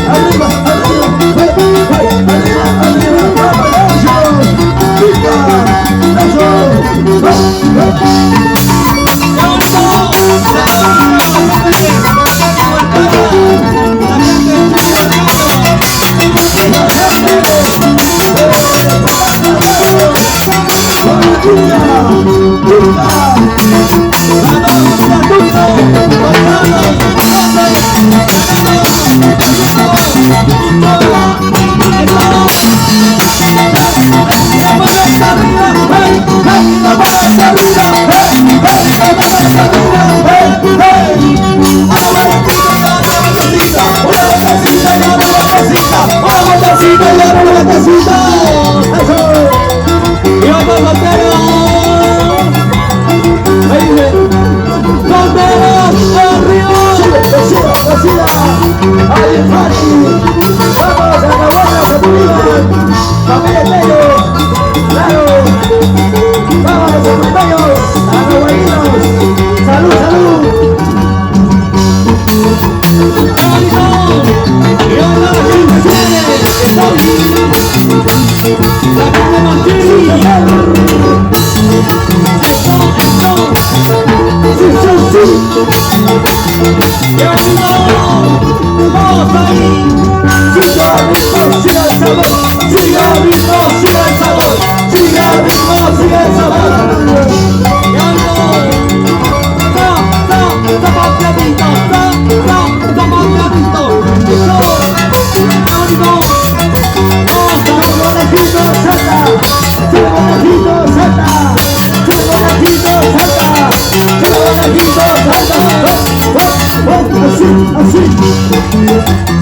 Arriba, arriba. vamos ahí. Sigue el ritmo, sigue el sabor. Sigue el ritmo, sigue el sabor. Sigue el ritmo, sigue el sabor. Así, así.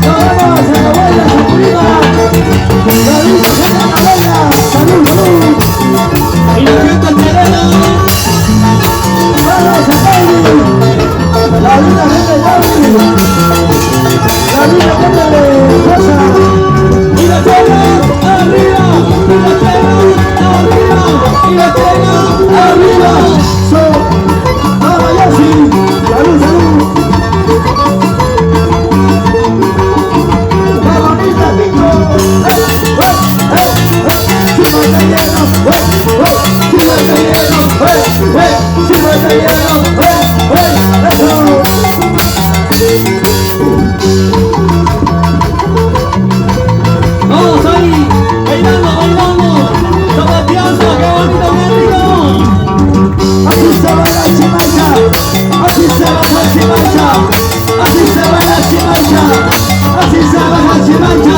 Nos vemos en la baila, Saturina. La vida se llama baila. Salud, salud. Y la gente terrena. Vamos a baile. La vida gente baile. La vida gente de cosa. Y la tela arriba. Y la tela arriba. Y la tela arriba. Vamos allá, sí. Salud, salud. Vamos ahí, bailando, bailando, zapateando, qué bonito, qué rico. Así se baila chimacha, así se baila chimacha, así se baila chimacha, así se baila chimacha.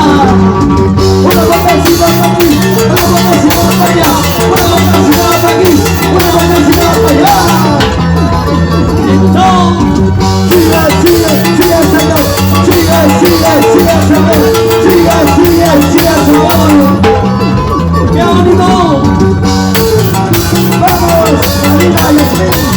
Una botecita para aquí, una botecita para allá, una botecita para aquí, una botecita para allá. Sigue, sigue, sigue, señor. Sigue, sigue, sigue, señor. Sigue, sigue, sigue, señor. ¡Qué bonito! ¡Vamos! ¡Marina y Smith!